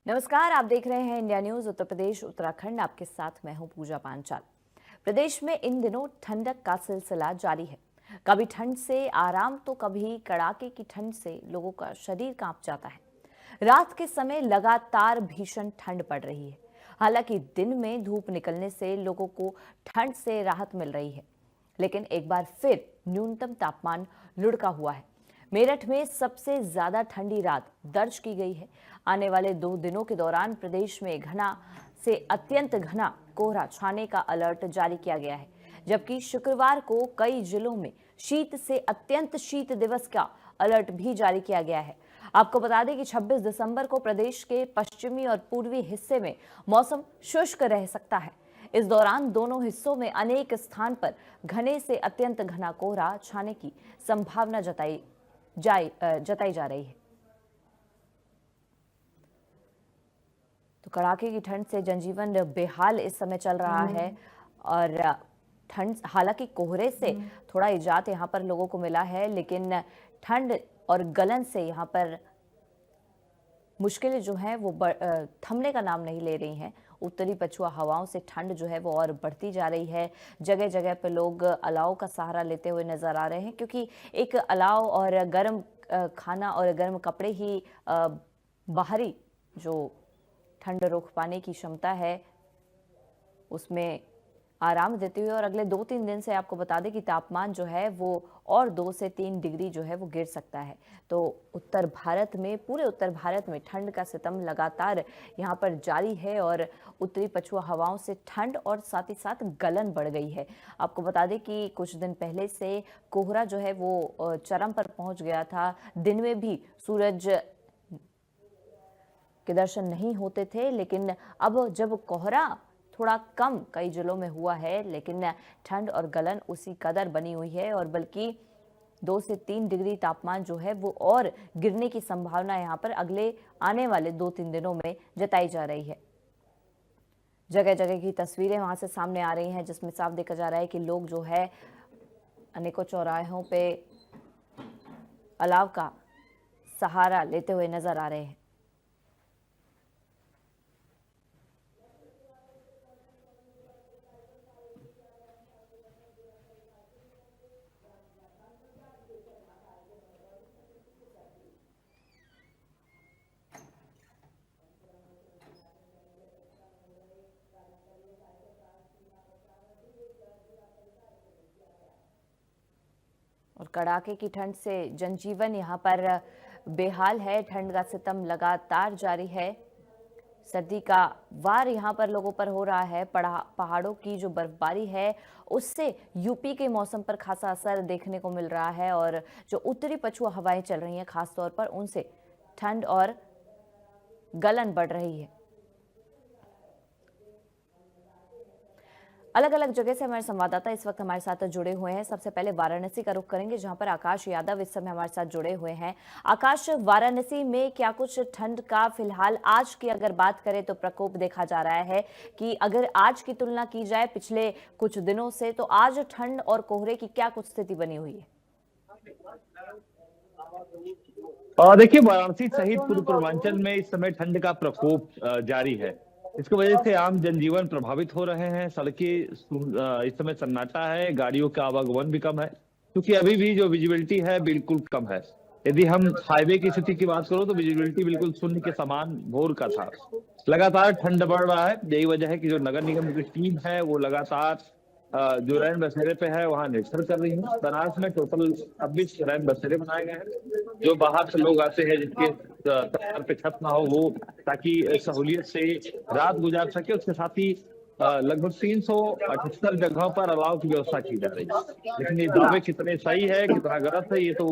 नमस्कार, आप देख रहे हैं इंडिया न्यूज उत्तर प्रदेश उत्तराखंड। आपके साथ मैं हूं पूजा पांचाल। प्रदेश में इन दिनों ठंडक का सिलसिला जारी है। कभी ठंड से आराम तो कभी कड़ाके की ठंड से लोगों का शरीर कांप जाता है। रात के समय लगातार भीषण ठंड पड़ रही है। हालांकि दिन में धूप निकलने से लोगों को ठंड से राहत मिल रही है, लेकिन एक बार फिर न्यूनतम तापमान लुढ़का हुआ है। मेरठ में सबसे ज्यादा ठंडी रात दर्ज की गई है। आने वाले 2 दिनों के दौरान प्रदेश में घना से अत्यंत घना कोहरा छाने का अलर्ट जारी किया गया है, जबकि शुक्रवार को कई जिलों में शीत से अत्यंत शीत दिवस का अलर्ट भी जारी किया गया है। आपको बता दें कि 26 दिसंबर को प्रदेश के पश्चिमी और पूर्वी हिस्से में मौसम शुष्क रह सकता है। इस दौरान दोनों हिस्सों में अनेक स्थान पर घने से अत्यंत घना कोहरा छाने की संभावना जताई जा रही है। तो कड़ाके की ठंड से जनजीवन बेहाल इस समय चल रहा है और ठंड, हालांकि कोहरे से थोड़ा इजात यहाँ पर लोगों को मिला है, लेकिन ठंड और गलन से यहाँ पर मुश्किलें जो हैं वो थमने का नाम नहीं ले रही हैं। उत्तरी पछुआ हवाओं से ठंड जो है वो और बढ़ती जा रही है। जगह जगह पे लोग अलाव का सहारा लेते हुए नजर आ रहे हैं, क्योंकि एक अलाव और गर्म खाना और गर्म कपड़े ही बाहरी जो ठंड रोक पाने की क्षमता है उसमें आराम देते हुए। और अगले 2-3 दिन से आपको बता दें कि तापमान जो है वो और 2 से 3 डिग्री जो है वो गिर सकता है। तो उत्तर भारत में, पूरे उत्तर भारत में ठंड का सितम लगातार यहाँ पर जारी है और उत्तरी पछुआ हवाओं से ठंड और साथ ही साथ गलन बढ़ गई है। आपको बता दें कि कुछ दिन पहले से कोहरा जो है वो चरम पर पहुंच गया था। दिन में भी सूरज के दर्शन नहीं होते थे, लेकिन अब जब कोहरा थोड़ा कम कई जिलों में हुआ है, लेकिन ठंड और गलन उसी कदर बनी हुई है और बल्कि 2 से 3 डिग्री तापमान जो है वो और गिरने की संभावना यहाँ पर अगले आने वाले 2-3 दिनों में जताई जा रही है। जगह जगह की तस्वीरें वहां से सामने आ रही हैं, जिसमें साफ देखा जा रहा है कि लोग जो है अनेकों चौराहों पे अलाव का सहारा लेते हुए नजर आ रहे हैं। और कड़ाके की ठंड से जनजीवन यहाँ पर बेहाल है। ठंड का सितम लगातार जारी है। सर्दी का वार यहाँ पर लोगों पर हो रहा है। पहाड़ों की जो बर्फबारी है उससे यूपी के मौसम पर खासा असर देखने को मिल रहा है और जो उत्तरी पछुआ हवाएं चल रही हैं खासतौर पर, उनसे ठंड और गलन बढ़ रही है। अलग अलग जगह से हमारे संवाददाता इस वक्त हमारे साथ जुड़े हुए हैं। सबसे पहले वाराणसी का रुख करेंगे, जहां पर आकाश यादव इस समय हमारे साथ जुड़े हुए हैं। आकाश, वाराणसी में क्या कुछ ठंड का फिलहाल आज की अगर बात करें तो प्रकोप देखा जा रहा है कि अगर आज की तुलना की जाए पिछले कुछ दिनों से, तो आज ठंड और कोहरे की क्या कुछ स्थिति बनी हुई है? देखिए, वाराणसी सहित पूर्व पूर्वांचल में इस समय ठंड का प्रकोप जारी है। इसकी वजह से आम जनजीवन प्रभावित हो रहे हैं। सड़कें इस समय सन्नाटा है, गाड़ियों का आवागमन भी कम है, क्योंकि अभी भी जो विजिबिलिटी है बिल्कुल कम है। यदि हम हाईवे की स्थिति की बात करो तो विजिबिलिटी बिल्कुल शून्य के समान भोर का था। लगातार ठंड बढ़ रहा है। यही वजह है कि जो नगर निगम की टीम है वो लगातार जो रैन बसेरे पे है वहां निरीक्षण कर रही है। बनारस में टोटल 26 रैन बसेरे बनाए गए हैं, जो बाहर से लोग आते हैं जिनके सर पे छत ना हो वो, ताकि सहूलियत से रात गुजार सके। उसके साथ ही लगभग 378 जगहों पर अलाव की व्यवस्था की जा रही है। लेकिन ये दावे कितने सही है कितना गलत है, ये तो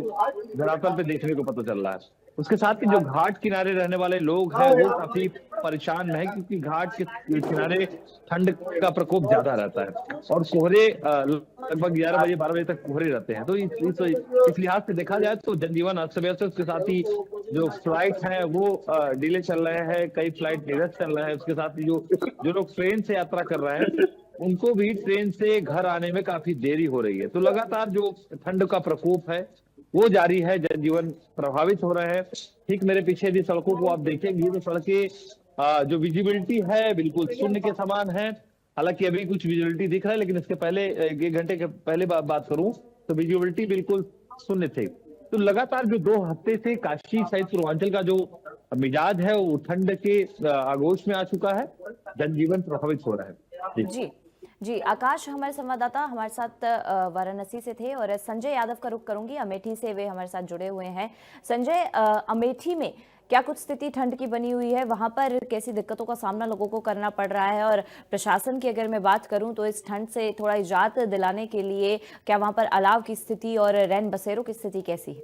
धरातल पे देखने को पता चल रहा है। उसके साथ ही जो घाट किनारे रहने वाले लोग हैं वो काफी परेशान है, क्योंकि घाट के किनारे ठंड का प्रकोप ज्यादा रहता है और कोहरे लगभग 11 बजे 12 बजे तक कोहरे रहते हैं। तो इस लिहाज से देखा जाए तो जनजीवन अस्त व्यस्त है। उसके साथ ही जो फ्लाइट है वो डिले चल रहे हैं, कई फ्लाइट निरस्त चल रहे हैं। उसके साथ ही जो लोग ट्रेन से यात्रा कर रहे हैं उनको भी ट्रेन से घर आने में काफी देरी हो रही है। तो लगातार जो ठंड का प्रकोप है वो जारी है, जनजीवन प्रभावित हो रहे हैं। ठीक मेरे पीछे यदि सड़कों को आप देखेंगे तो सड़कें जो विजिबिलिटी है बिल्कुल शून्य के समान है। हालांकि अभी कुछ विजिबिलिटी दिख रहा है, लेकिन इसके पहले एक घंटे के पहले बात करूं तो विजिबिलिटी बिल्कुल शून्य थे। तो लगातार जो 2 हफ्ते से काशी सहित पूर्वांचल का जो मिजाज है वो ठंड के आगोश में आ चुका है, जनजीवन प्रभावित हो रहा है। जी जी, आकाश हमारे संवाददाता हमारे साथ वाराणसी से थे, और संजय यादव का रुख करूंगी, अमेठी से वे हमारे साथ जुड़े हुए हैं। संजय, अमेठी में क्या कुछ स्थिति ठंड की बनी हुई है? वहां पर कैसी दिक्कतों का सामना लोगों को करना पड़ रहा है? और प्रशासन की अगर मैं बात करूं तो इस ठंड से थोड़ा निजात दिलाने के लिए क्या वहां पर अलाव की स्थिति और रैन बसेरों की स्थिति कैसी है?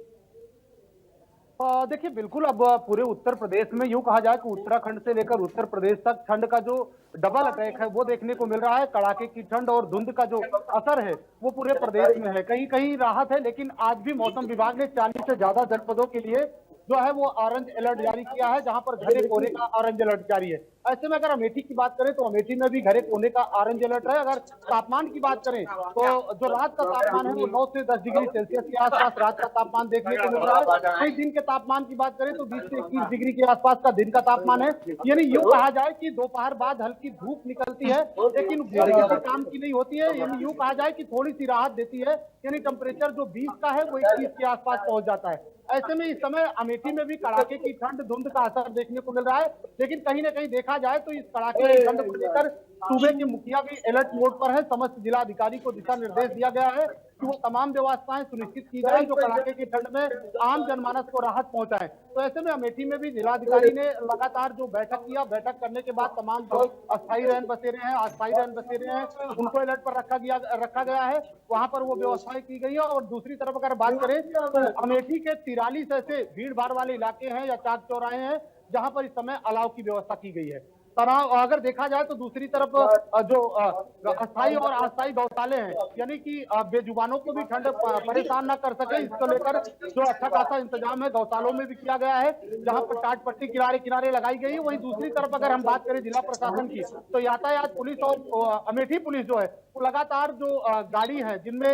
देखिए, बिल्कुल अब पूरे उत्तर प्रदेश में यूं कहा जाए कि उत्तराखंड से लेकर उत्तर प्रदेश तक ठंड का जो डबल अटैक है वो देखने को मिल रहा है। कड़ाके की ठंड और धुंध का जो असर है वो पूरे प्रदेश में है। कहीं कहीं राहत है, लेकिन आज भी मौसम विभाग ने 40 से ज्यादा जनपदों के लिए जो है वो ऑरेंज अलर्ट जारी किया है, जहां पर घने कोहरे का ऑरेंज अलर्ट जारी है। ऐसे में अगर अमेठी की बात करें तो अमेठी में भी घने कोहरे का ऑरेंज अलर्ट है। अगर तापमान की बात करें तो जो रात का तापमान है वो 9 से 10 डिग्री सेल्सियस के आसपास रात का तापमान देखने को मिल रहा है। वहीं दिन के तापमान की बात करें तो 20 से 21 डिग्री के आसपास का दिन का तापमान है। यानी यूं कहा जाए कि दोपहर बाद हल्की धूप निकलती है, लेकिन किसी काम की नहीं होती है। यानी यूं कहा जाए कि थोड़ी सी राहत देती है। यानी टेम्परेचर जो 20 का है वो 21 के आसपास पहुंच जाता है। ऐसे में इस समय अमेठी में भी कड़ाके की ठंड धुंध का असर देखने को मिल रहा है। लेकिन कहीं ना कहीं देखा जाए तो इस कड़ाके की ठंड को लेकर सूबे के मुखिया भी अलर्ट मोड पर है। समस्त जिला अधिकारी को दिशा निर्देश दिया गया है कि वो तमाम व्यवस्थाएं सुनिश्चित की जाए जो कड़ाके की ठंड में आम जनमानस को राहत पहुंचाए। तो ऐसे में अमेठी में भी जिलाधिकारी ने लगातार जो बैठक किया, बैठक करने के बाद तमाम जो अस्थायी रैन बसेरे हैं, अस्थायी रैन बसेरे हैं, उनको अलर्ट पर रखा गया है। वहां पर वो व्यवस्थाएं की गई है। और दूसरी तरफ अगर बात करें तो अमेठी के 43 ऐसे भीड़ भाड़ वाले इलाके हैं या चाक चौराहे हैं जहां पर इस समय अलाव की व्यवस्था की गई है। तनाव अगर देखा जाए तो दूसरी तरफ जो अस्थायी और अस्थायी गौशाले हैं, यानी कि बेजुबानों को भी ठंड परेशान न कर सके, इसको लेकर जो अच्छा खासा इंतजाम है गौशालों में भी किया गया है, जहां पर टाट पट्टी किनारे किनारे लगाई गई है। वहीं दूसरी तरफ अगर हम बात करें जिला प्रशासन की तो यातायात पुलिस और अमेठी पुलिस जो है वो लगातार जो गाड़ी है जिनमें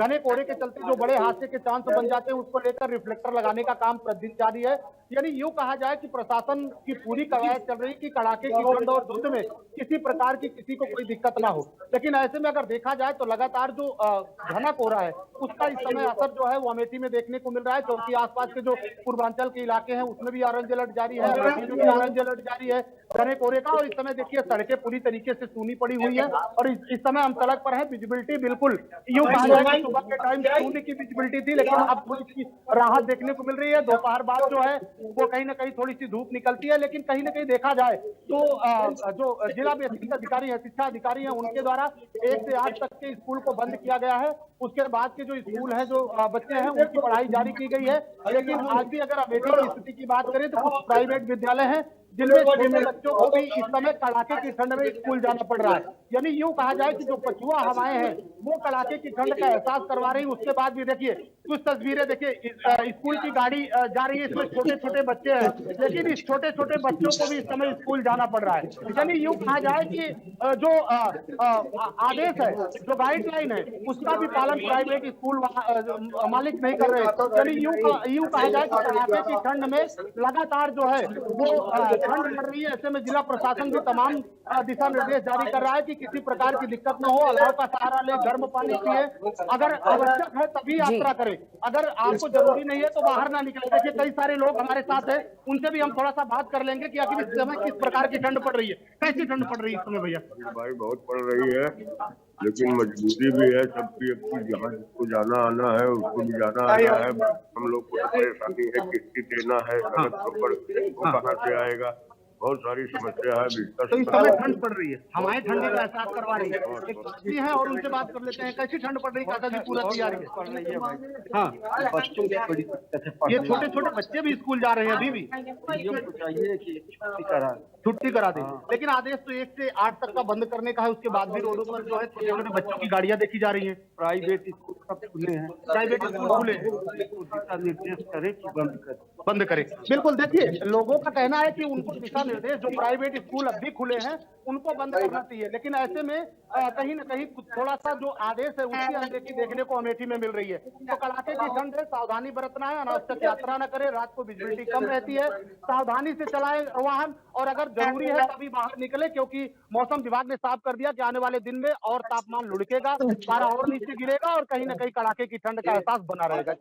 घने कोहरे के चलते जो बड़े हादसे के चांस बन जाते हैं उसको लेकर रिफ्लेक्टर लगाने का काम प्रतिदिन जारी है। यानी यूं कहा जाए कि प्रशासन की पूरी कवायद चल रही कि कड़ाके की ठंड और धुंध में किसी प्रकार की किसी को कोई दिक्कत ना हो। लेकिन ऐसे में अगर देखा जाए तो लगातार जो घना कोहरा है उसका इस समय असर जो है वो अमेठी में देखने को मिल रहा है, क्योंकि आसपास के जो पूर्वांचल के इलाके हैं उसमें भी ऑरेंज अलर्ट जारी है, अमेठी में भी ऑरेंज अलर्ट जारी है घने कोहरे का। और इस समय देखिए सड़कें पूरी तरीके से सूनी पड़ी हुई है और इस समय हम सड़क पर है। विजिबिलिटी बिल्कुल यूं कहा जाए सुबह के टाइम शून्य की विजिबिलिटी थी, लेकिन अब थोड़ी सी राहत देखने को मिल रही है। दोपहर बाद जो है वो कहीं ना कहीं थोड़ी सी धूप निकलती है। लेकिन कहीं ना कहीं देखा जाए तो जो जिला बेसिक अधिकारी है, शिक्षा अधिकारी है, उनके द्वारा 1 से 8 तक के स्कूल को बंद किया गया है। उसके बाद के जो स्कूल है जो बच्चे हैं उनकी पढ़ाई जारी की गई है। लेकिन आज भी अगर अमेठी की स्थिति की बात करें तो कुछ प्राइवेट विद्यालय हैं जिनमें छोटे बच्चों को भी इस समय कड़ाके की ठंड में स्कूल जाना पड़ रहा है। यानी यूं कहा जाए कि जो पछुआ हवाएं हैं वो कड़ाके की ठंड का एहसास करवा रही। उसके बाद भी देखिए कुछ तस्वीरें देखिए, स्कूल की गाड़ी जा रही है, इसमें छोटे छोटे बच्चे हैं, लेकिन इस छोटे छोटे बच्चों को भी इस समय स्कूल जाना पड़ रहा है। यानी यूं कहा जाए कि जो आदेश है, जो गाइडलाइन है, उसका भी पालन प्राइवेट स्कूल मालिक नहीं कर रहे। यानी यूं कहा जाए कि कड़ाके की ठंड में लगातार जो है वो ठंड पड़ रही है। ऐसे में जिला प्रशासन भी तमाम दिशा निर्देश जारी कर रहा है कि किसी प्रकार की दिक्कत न हो, अलाव का सहारा ले, गर्म पानी पिए, अगर आवश्यक है तभी यात्रा करें, अगर आपको जरूरी नहीं है तो बाहर ना निकले। देखिए कई सारे लोग हमारे साथ हैं, उनसे भी हम थोड़ा सा बात कर लेंगे कि आखिर इस समय किस प्रकार की ठंड पड़ रही है, कैसी ठंड पड़ रही है इस समय भैया? भाई बहुत पड़ रही है, लेकिन मजबूरी भी है सबकी। अपनी जहाँ जिसको जाना आना है उसको भी जाना आना है। हम लोग को परेशानी है, किस्ती देना है, वो कहाँ से आएगा, बहुत सारी समस्या है। तो इस समय ठंड पड़ रही है, हमारे ठंडी का एहसास करवा रही है। एक व्यक्ति है और उनसे बात कर लेते हैं, कैसी ठंड पड़ रही है? काका जी पूरा तैयारी है? हाँ, बच्चों की बड़ी दिक्कत है। ये छोटे छोटे बच्चे भी स्कूल जा रहे हैं अभी भी? चाहिए कि छुट्टी करा दें, लेकिन आदेश तो 1 से 8 तक का बंद करने का है। उसके बाद भी रोडों पर जो है छोटे छोटे बच्चों की गाड़ियां देखी जा रही हैं। प्राइवेट स्कूल सब खुले हैं, प्राइवेट स्कूल खुले हैं, दिशा निर्देश करे कि बंद कर। बंद करें। बिल्कुल, देखिए लोगों का कहना है कि उनको दिशा निर्देश जो प्राइवेट स्कूल अब भी खुले हैं उनको बंद करना चाहिए, लेकिन ऐसे में कहीं ना कहीं थोड़ा सा जो आदेश है उसकी अनदेखी देखने को अमेठी में मिल रही है। तो कड़ाके की ठंड है, सावधानी बरतना है, अनावश्यक यात्रा न करें, रात को विजिबिलिटी कम रहती है, सावधानी से चलाएं वाहन, और अगर जरूरी है तभी बाहर निकले, क्योंकि मौसम विभाग ने साफ कर दिया कि आने वाले दिन में और तापमान लुढ़केगा, पारा और नीचे गिरेगा और कहीं ना कहीं कड़ाके की ठंड का एहसास बना रहेगा।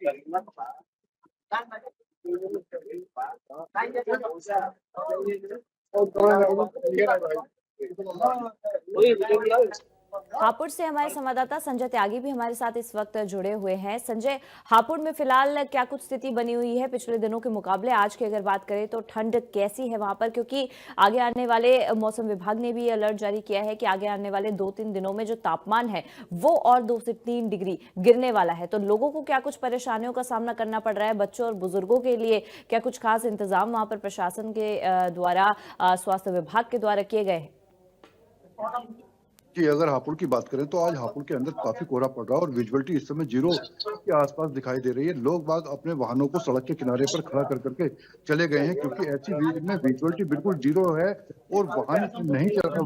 हापुड़ से हमारे संवाददाता संजय त्यागी भी हमारे साथ इस वक्त जुड़े हुए हैं। संजय, हापुड़ में फिलहाल क्या कुछ स्थिति बनी हुई है? पिछले दिनों के मुकाबले आज की अगर बात करें तो ठंड कैसी है वहां पर, क्योंकि आगे आने वाले मौसम विभाग ने भी अलर्ट जारी किया है कि आगे आने वाले 2-3 दिनों में जो तापमान है वो और 2 से 3 डिग्री गिरने वाला है। तो लोगों को क्या कुछ परेशानियों का सामना करना पड़ रहा है? बच्चों और बुजुर्गों के लिए क्या कुछ खास इंतजाम वहां पर प्रशासन के द्वारा, स्वास्थ्य विभाग के द्वारा किए गए हैं? कि अगर हापुड़ की बात करें तो आज हापुड़ के अंदर काफी कोहरा पड़ रहा है और विजुअलिटी इस समय 0 के आसपास दिखाई दे रही है। लोग बाग अपने वाहनों को सड़क के किनारे पर खड़ा कर करके चले गए हैं, क्योंकि ऐसी में विजुअलिटी बिल्कुल 0 है और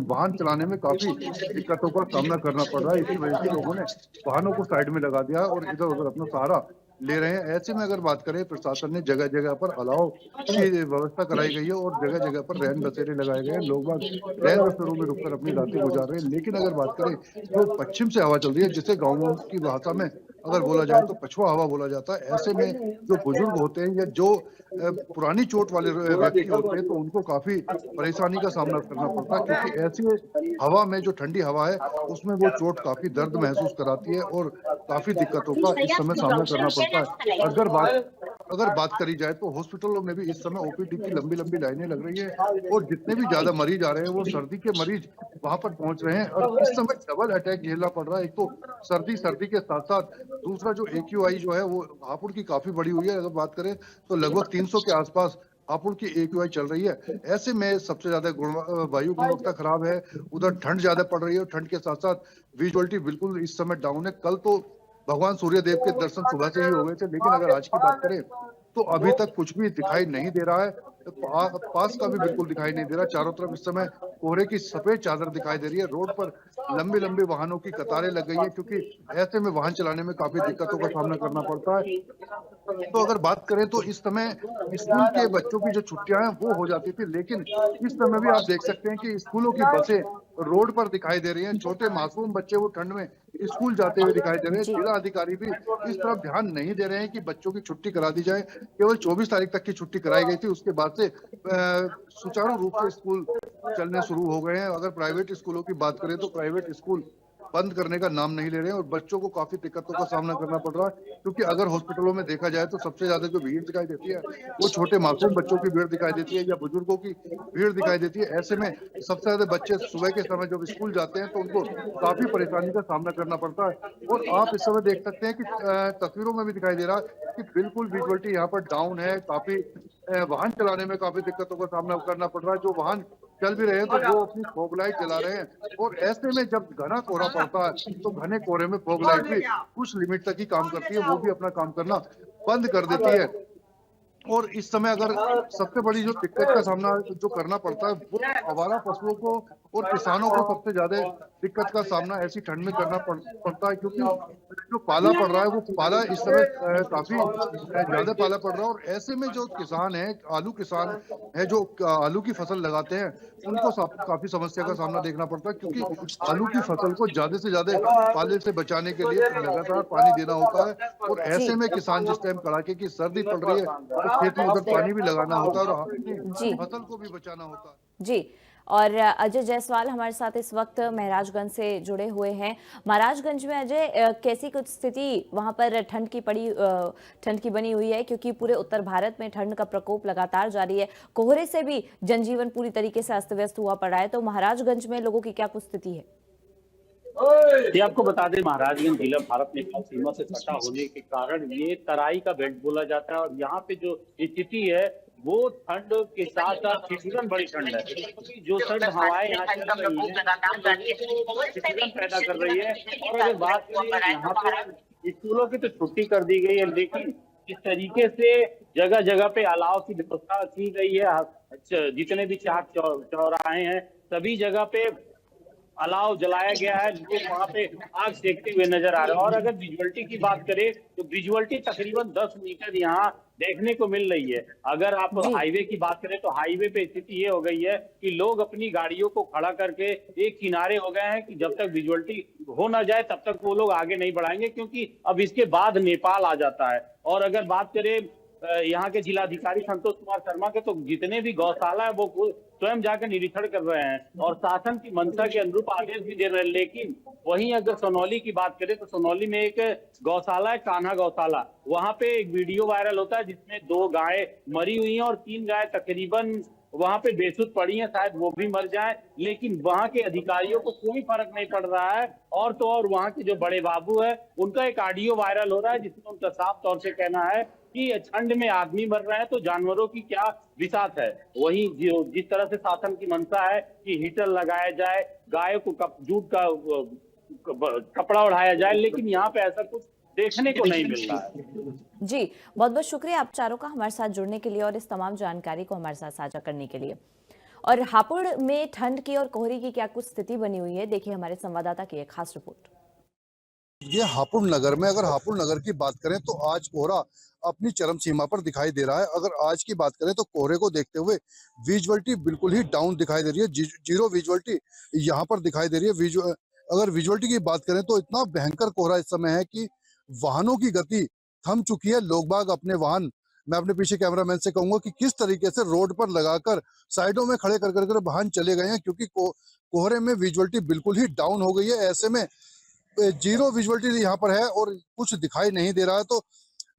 वाहन चलाने में काफी दिक्कतों का सामना करना पड़ रहा है। इसी वजह से लोगों ने वाहनों को साइड में लगा दिया और इधर उधर अपना सहारा ले रहे हैं। ऐसे में अगर बात करें, प्रशासन ने जगह जगह पर अलाव की व्यवस्था कराई गई है और जगह जगह पर रैन बसेरे लगाए गए हैं। लोग बाग रैन बसेरों में रुककर अपनी रातें गुजार रहे हैं। लेकिन अगर बात करें जो पश्चिम से हवा चल रही है, जिसे गाँवों की भाषा में अगर बोला जाए तो पछुआ हवा बोला जाता है, ऐसे में जो बुजुर्ग होते हैं या जो पुरानी चोट वाले व्यक्ति होते हैं तो उनको काफी परेशानी का सामना करना पड़ता है, क्योंकि ऐसी हवा में जो ठंडी हवा है उसमें वो चोट काफी दर्द महसूस कराती है और काफी दिक्कतों का इस समय सामना करना पड़ता है। अगर बात करी जाए तो हॉस्पिटलों में भी इस समय ओपीडी की लंबी लंबी लाइनें लग रही है और जितने भी ज्यादा मरीज आ रहे हैं वो सर्दी के मरीज वहां पर पहुंच रहे हैं और इस समय डबल अटैक झेलना पड़ रहा है। एक तो सर्दी के साथ साथ दूसरा जो AQI जो है वो हापुड़ की काफी बड़ी हुई है। अगर बात करें तो लगभग 300 के आसपास हापुड़ की AQI चल रही है। ऐसे में सबसे ज्यादा वायु गुणवत्ता खराब है, उधर ठंड ज्यादा पड़ रही है और ठंड के साथ साथ विजुअलिटी बिल्कुल इस समय डाउन है। कल तो भगवान सूर्य देव के दर्शन सुबह से ही हो गए थे, लेकिन अगर आज की बात करें तो अभी तक कुछ भी दिखाई नहीं दे रहा है। पास का भी बिल्कुल दिखाई नहीं दे रहा। चारों तरफ इस समय कोहरे की सफेद चादर दिखाई दे रही है। रोड पर लंबे लंबे वाहनों की कतारें लग गई है, क्योंकि ऐसे में वाहन चलाने में काफी दिक्कतों का सामना करना पड़ता है। तो अगर बात करें तो इस समय स्कूल के बच्चों की जो छुट्टियां हैं वो हो जाती थी, लेकिन इस समय भी आप देख सकते हैं कि स्कूलों की बसें रोड पर दिखाई दे रही हैं। छोटे मासूम बच्चे वो ठंड में स्कूल जाते हुए दिखाई दे रहे हैं। जिला अधिकारी भी इस तरफ ध्यान नहीं दे रहे हैं कि बच्चों की छुट्टी करा दी जाए। केवल 24 तारीख तक की छुट्टी कराई गई थी, उसके बाद से सुचारू रूप से स्कूल चलने शुरू हो गए हैं। अगर प्राइवेट स्कूलों की बात करें तो प्राइवेट स्कूल बंद करने का नाम नहीं ले रहे हैं और बच्चों को काफी दिक्कतों का सामना करना पड़ रहा है, क्योंकि अगर हॉस्पिटलों में देखा जाए तो सबसे ज्यादा जो भीड़ दिखाई देती है वो छोटे मासूम बच्चों की भीड़ दिखाई देती है या बुजुर्गों की भीड़ दिखाई देती है। ऐसे में सबसे ज्यादा बच्चे सुबह के समय जब स्कूल जाते हैं तो उनको काफी परेशानी का सामना करना पड़ता है। और आप इस समय देख सकते हैं कि तस्वीरों में भी दिखाई दे रहा है कि बिल्कुल विजुअलिटी यहाँ पर डाउन है। काफी वाहन चलाने में काफी दिक्कतों का सामना करना पड़ रहा है। जो वाहन चल भी रहे हैं तो वो अपनी फॉग लाइट चला रहे हैं और ऐसे में जब घना कोहरा पड़ता है तो घने कोहरे में फॉग लाइट भी कुछ लिमिट तक ही काम करती है, वो भी अपना काम करना बंद कर देती है। और इस समय अगर सबसे बड़ी जो दिक्कत का सामना जो करना पड़ता है वो आवारा पशुओं को और किसानों को सबसे ज्यादा दिक्कत का सामना ऐसी ठंड में करना पड़ता है, क्योंकि जो पाला पड़ रहा है वो पाला इस समय काफी ज्यादा पाला पड़ रहा है। और ऐसे में जो किसान है, आलू किसान है, जो आलू की फसल लगाते हैं उनको काफी समस्या का सामना देखना पड़ता है, क्योंकि आलू की फसल को ज्यादा से ज्यादा पाले से बचाने के लिए लगातार पानी देना होता है। और ऐसे में किसान जिस टाइम कड़ाके की सर्दी पड़ रही है तो खेत में उधर पानी भी लगाना होता है और अपनी फसल को भी बचाना होता है। जी, और अजय जायसवाल हमारे साथ इस वक्त महाराजगंज से जुड़े हुए हैं। महाराजगंज में अजय, कैसी कुछ स्थिति वहां पर ठंड की बनी हुई है, क्योंकि पूरे उत्तर भारत में ठंड का प्रकोप लगातार जारी है। कोहरे से भी जनजीवन पूरी तरीके से अस्त व्यस्त हुआ पड़ा है, तो महाराजगंज में लोगों की क्या कुछ स्थिति है? ये आपको बता दें, महाराजगंज जिला भारत नेपाल सीमा से सटा होने के कारण ये तराई का बेल्ट बोला जाता है और यहाँ पे जो स्थिति है वो ठंड के साथ साथ ठिठुरन बड़ी ठंड है। जो सर्द हवाएं यहाँ चल रही है ठिठुरन पैदा कर रही है। और अगर बात करें यहाँ पे स्कूलों की तो छुट्टी कर दी गई है, लेकिन इस तरीके से जगह जगह पे अलाव की व्यवस्था की गई है। जितने भी चौराहे हैं सभी जगह पे अलाव जलाया गया है, लोग वहां पे आग सेकते हुए नजर आ रहे हैं। और अगर विजुअलिटी की बात करें तो विजुअलिटी तकरीबन 10 मीटर यहाँ देखने को मिल रही है। अगर आप जी हाईवे की बात करें तो हाईवे पे स्थिति ये हो गई है कि लोग अपनी गाड़ियों को खड़ा करके एक किनारे हो गए हैं कि जब तक विजुअलिटी हो ना जाए तब तक वो लोग आगे नहीं बढ़ाएंगे, क्योंकि अब इसके बाद नेपाल आ जाता है। और अगर बात करें यहाँ के जिलाधिकारी संतोष कुमार शर्मा के, तो जितने भी गौशाला है वो स्वयं जाकर निरीक्षण कर रहे हैं और शासन की मंशा के अनुरूप आदेश भी दे रहे हैं। लेकिन वहीं अगर सोनौली की बात करें तो सोनौली में एक गौशाला है, कान्हा गौशाला, वहां पे एक वीडियो वायरल होता है जिसमें 2 गायें मरी हुई हैं और 3 गाय तकरीबन वहां पे बेसुध पड़ी हैं, शायद वो भी मर जाए। लेकिन वहां के अधिकारियों को कोई फर्क नहीं पड़ रहा है। और तो और वहां के जो बड़े बाबू है उनका एक ऑडियो वायरल हो रहा है जिसमें उनका साफ तौर से कहना है कि ठंड में आदमी मर रहे हैं तो जानवरों की क्या बिसात है। वहीं जिस तरह से शासन की मंशा है कि हीटर लगाया जाए, गायों को जूट का कपड़ा ओढ़ाया जाए, लेकिन यहाँ पे ऐसा कुछ देखने को नहीं मिल रहा है। जी, बहुत बहुत शुक्रिया आप चारों का हमारे साथ जुड़ने के लिए और इस तमाम जानकारी को हमारे साथ साझा करने के लिए। और हापुड़ में ठंड की और कोहरे की क्या कुछ स्थिति बनी हुई है, देखिए हमारे संवाददाता की एक खास रिपोर्ट। ये हापुड़ नगर में, अगर हापुड़ नगर की बात करें तो आज कोहरा अपनी चरम सीमा पर दिखाई दे रहा है। अगर आज की बात करें तो कोहरे को देखते हुए विजुअलिटी बिल्कुल ही डाउन दिखाई दे रही है, जीरो विजुअलिटी यहाँ पर दिखाई दे रही है। अगर विजुअलिटी की बात करें तो इतना भयंकर कोहरा इस समय है कि वाहनों की गति थम चुकी है। लोग बाग अपने वाहन, मैं अपने पीछे कैमरामैन से कहूंगा कि किस तरीके से रोड पर लगाकर साइडों में खड़े कर कर वाहन चले गए हैं, क्योंकि कोहरे में विजुअलिटी बिल्कुल ही डाउन हो गई है। ऐसे में जीरो विजुअलिटी यहाँ पर है और कुछ दिखाई नहीं दे रहा है, तो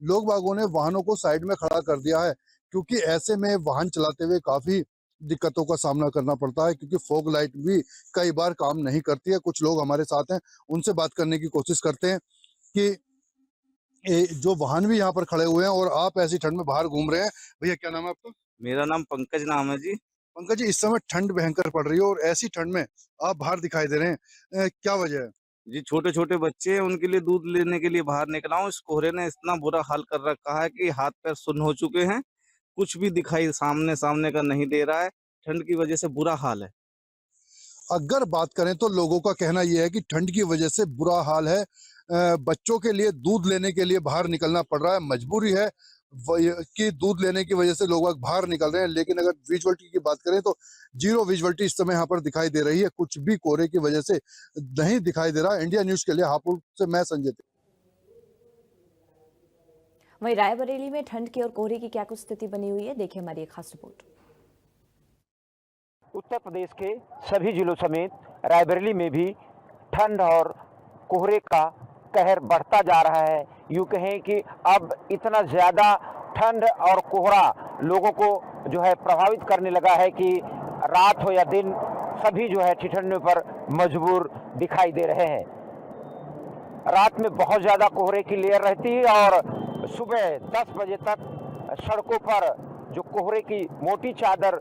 लोग बागों ने वाहनों को साइड में खड़ा कर दिया है, क्योंकि ऐसे में वाहन चलाते हुए काफी दिक्कतों का सामना करना पड़ता है, क्योंकि फॉग लाइट भी कई बार काम नहीं करती है। कुछ लोग हमारे साथ हैं, उनसे बात करने की कोशिश करते हैं कि जो वाहन भी यहाँ पर खड़े हुए हैं और आप ऐसी ठंड में बाहर घूम रहे हैं। भैया क्या नाम है आपका? मेरा नाम पंकज नाम है जी। पंकज जी, इस समय ठंड भयंकर पड़ रही है और ऐसी ठंड में आप बाहर दिखाई दे रहे हैं, क्या वजह है? जी, छोटे छोटे बच्चे हैं, उनके लिए दूध लेने के लिए बाहर निकला हूँ। इस कोहरे ने इतना बुरा हाल कर रखा है कि हाथ पैर सुन्न हो चुके हैं, कुछ भी दिखाई सामने का नहीं दे रहा है। ठंड की वजह से बुरा हाल है। अगर बात करें तो लोगों का कहना यह है कि ठंड की वजह से बुरा हाल है। बच्चों के लिए दूध लेने के लिए बाहर निकलना पड़ रहा है, मजबूरी है कि दूध लेने की वजह से लोग बाहर निकल रहे हैं। लेकिन अगर विजुअलिटी की बात करें तो जीरो विजुअलिटी इस समय यहाँ पर दिखाई दे रही है, कुछ भी कोहरे की वजह से नहीं दिखाई दे रहा। इंडिया न्यूज के लिए हापुड़ से मैं संजय। वहीं रायबरेली में ठंड की और कोहरे की क्या कुछ स्थिति बनी हुई है, देखिए हमारी एक खास रिपोर्ट। उत्तर प्रदेश के सभी जिलों समेत रायबरेली में भी ठंड और कोहरे का कहर बढ़ता जा रहा है। यूं कहें कि अब इतना ज़्यादा ठंड और कोहरा लोगों को जो है प्रभावित करने लगा है कि रात हो या दिन सभी जो है ठिठुरने पर मजबूर दिखाई दे रहे हैं। रात में बहुत ज़्यादा कोहरे की लेयर रहती है और सुबह 10 बजे तक सड़कों पर जो कोहरे की मोटी चादर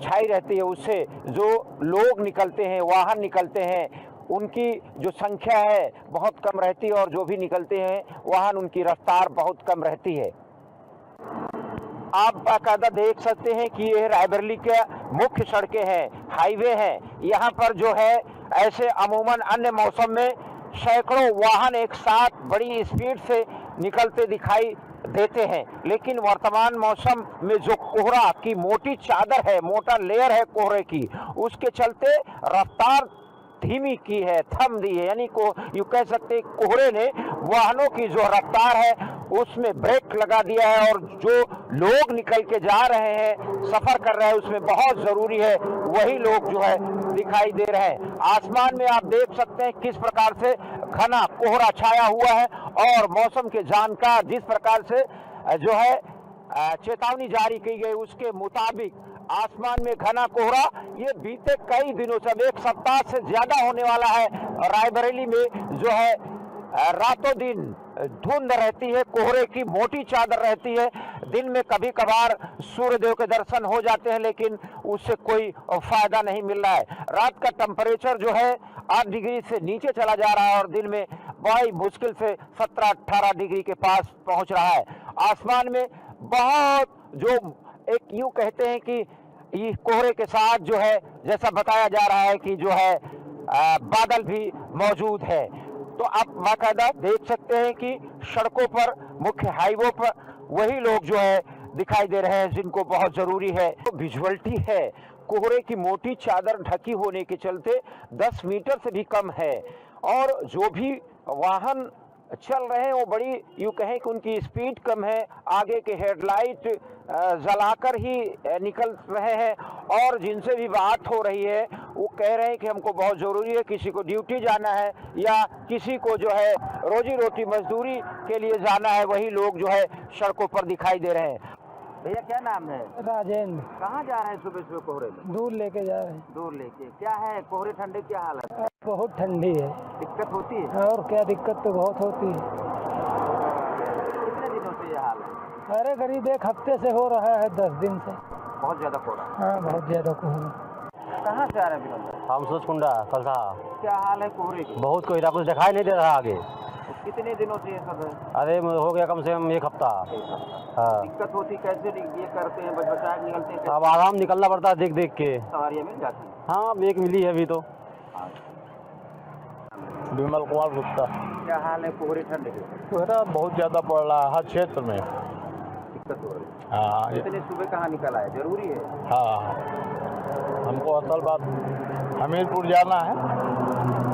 छाई रहती है, उससे जो लोग निकलते हैं, वाहन निकलते हैं, उनकी जो संख्या है बहुत कम रहती है और जो भी निकलते हैं वाहन, उनकी रफ्तार बहुत कम रहती है। आप बाकायदा देख सकते हैं कि ये रायबरेली के मुख्य सड़कें हैं, हाईवे हैं। यहाँ पर जो है ऐसे अमूमन अन्य मौसम में सैकड़ों वाहन एक साथ बड़ी स्पीड से निकलते दिखाई देते हैं, लेकिन वर्तमान मौसम में जो कोहरा की मोटी चादर है, मोटा लेयर है कोहरे की, उसके चलते रफ्तार धीमी की है, थम दी है। यानी को यूं कह सकते कोहरे ने वाहनों की जो रफ्तार है उसमें ब्रेक लगा दिया है और जो लोग निकल के जा रहे हैं, सफर कर रहे हैं, उसमें बहुत जरूरी है वही लोग जो है दिखाई दे रहे हैं। आसमान में आप देख सकते हैं किस प्रकार से घना कोहरा छाया हुआ है और मौसम के जानकार जिस प्रकार से जो है चेतावनी जारी की गई उसके मुताबिक आसमान में घना कोहरा ये बीते कई दिनों से, अब एक सप्ताह से ज्यादा होने वाला है। रायबरेली में जो है रातों दिन धुंध रहती है, कोहरे की मोटी चादर रहती है। दिन में कभी कभार सूर्यदेव के दर्शन हो जाते हैं, लेकिन उससे कोई फायदा नहीं मिल रहा है। रात का टेम्परेचर जो है 8 डिग्री से नीचे चला जा रहा है और दिन में बड़ी मुश्किल से 17-18 डिग्री के पास पहुंच रहा है। आसमान में बहुत जो एक यूं कहते हैं कि ये कोहरे के साथ जो है, जैसा बताया जा रहा है कि जो है बादल भी मौजूद है। तो आप बाकायदा देख सकते हैं कि सड़कों पर, मुख्य हाईवे पर वही लोग जो है दिखाई दे रहे हैं जिनको बहुत जरूरी है। तो विजुअलिटी है, कोहरे की मोटी चादर ढकी होने के चलते 10 मीटर से भी कम है, और जो भी वाहन चल रहे हैं वो बड़ी यूं कहें कि उनकी स्पीड कम है, आगे के हेडलाइट जलाकर ही निकल रहे हैं, और जिनसे भी बात हो रही है वो कह रहे हैं कि हमको बहुत ज़रूरी है, किसी को ड्यूटी जाना है या किसी को जो है रोजी रोटी मजदूरी के लिए जाना है, वही लोग जो है सड़कों पर दिखाई दे रहे हैं। भैया क्या नाम है? राजेंद्र। कहाँ जा रहे हैं सुबह सुबह कोहरे में? दूर लेके जा रहे हैं। दूर लेके। क्या है कोहरे ठंडे क्या हालत है? बहुत ठंडी है। दिक्कत होती है? और क्या दिक्कत तो बहुत होती है। कितने दिनों से ये हाल है? अरे करीब 1 हफ्ते से हो रहा है, 10 दिन से। बहुत ज्यादा कोहरा? हाँ, बहुत ज्यादा कोहरा। कहाँ से आ रहे हैं? हम सोचकुंडा कलसा। क्या हाल है कोहरे की? बहुत कोहरा, कुछ दिखाई नहीं दे रहा आगे। कितने दिनों से ये सब है? अरे हो गया कम से कम 1 हफ्ता। हाँ। दिक्कत होती कैसे ये करते हैं, बचा के निकलते हैं? अब आराम निकलना पड़ता है देख देख के। सवारियाँ मिल जाती हैं? हाँ, एक मिली है अभी तो। विमल कुमार गुप्ता। क्या हाल है कोहरे ठंडे के? कोहरा बहुत ज्यादा पड़ रहा है हर क्षेत्र में। दिक्कत हो रही है? हाँ। इतने सुबह कहाँ निकल आए, जरूरी है? हाँ, हमको असल बात हमीरपुर जाना है,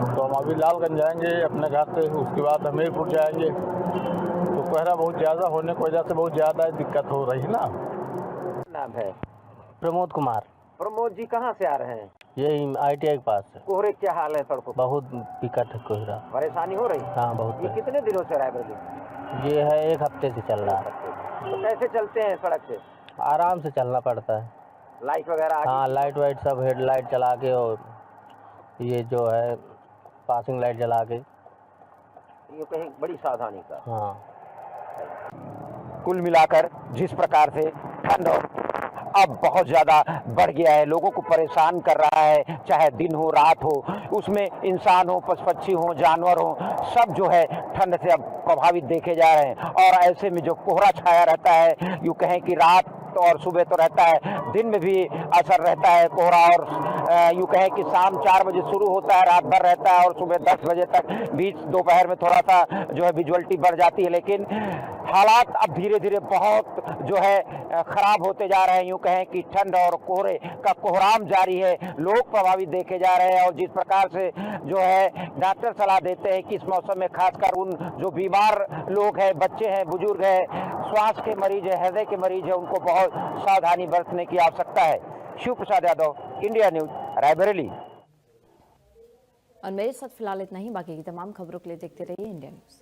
तो हम अभी लालगंज जाएंगे अपने घर से, उसके बाद हमीरपुर जाएंगे। तो कोहरा बहुत ज़्यादा होने की वजह से बहुत ज़्यादा दिक्कत हो रही है ना। नाम है? प्रमोद कुमार। प्रमोद जी कहाँ से आ रहे हैं? यही ITI के पास है। कोहरे क्या हाल है सड़कों? बहुत विकट है कोहरा। परेशानी हो रही? हाँ, बहुत। ये कितने दिनों से रायबरेली? ये है 1 हफ्ते से चल रहा है। तो कैसे चलते हैं सड़क से? आराम से चलना पड़ता है। लाइट वगैरह? हाँ, लाइट वाइट सब, हेडलाइट चला के, और ये जो है पासिंग लाइट जला के। ये कहीं बड़ी सावधानी का। हाँ। कुल मिलाकर जिस प्रकार से ठंड अब बहुत ज़्यादा बढ़ गया है, लोगों को परेशान कर रहा है, चाहे दिन हो रात हो, उसमें इंसान हो, पशु पक्षी हो, जानवर हो, सब जो है ठंड से अब प्रभावित देखे जा रहे हैं। और ऐसे में जो कोहरा छाया रहता है, यूँ कहें कि रात और सुबह तो रहता है, दिन में भी असर रहता है कोहरा, और यूँ कहें कि शाम 4 बजे शुरू होता है, रात भर रहता है, और सुबह 10 बजे तक, बीच दोपहर में थोड़ा सा जो है विजुअलिटी बढ़ जाती है। लेकिन हालात अब धीरे धीरे बहुत जो है खराब होते जा रहे हैं। यूँ कहें कि ठंड और कोहरे का कोहराम जारी है, लोग प्रभावित देखे जा रहे हैं। और जिस प्रकार से जो है डॉक्टर सलाह देते हैं कि इस मौसम में खासकर उन जो बीमार लोग हैं, बच्चे हैं, बुजुर्ग हैं, श्वास के मरीज है, हृदय के मरीज है, उनको बहुत सावधानी बरतने की आवश्यकता है। Shiv Prasad Yadav, India news, Raebareli. और मेरे साथ फिलहाल इतना ही, बाकी की तमाम खबरों के लिए देखते रहिए इंडिया न्यूज।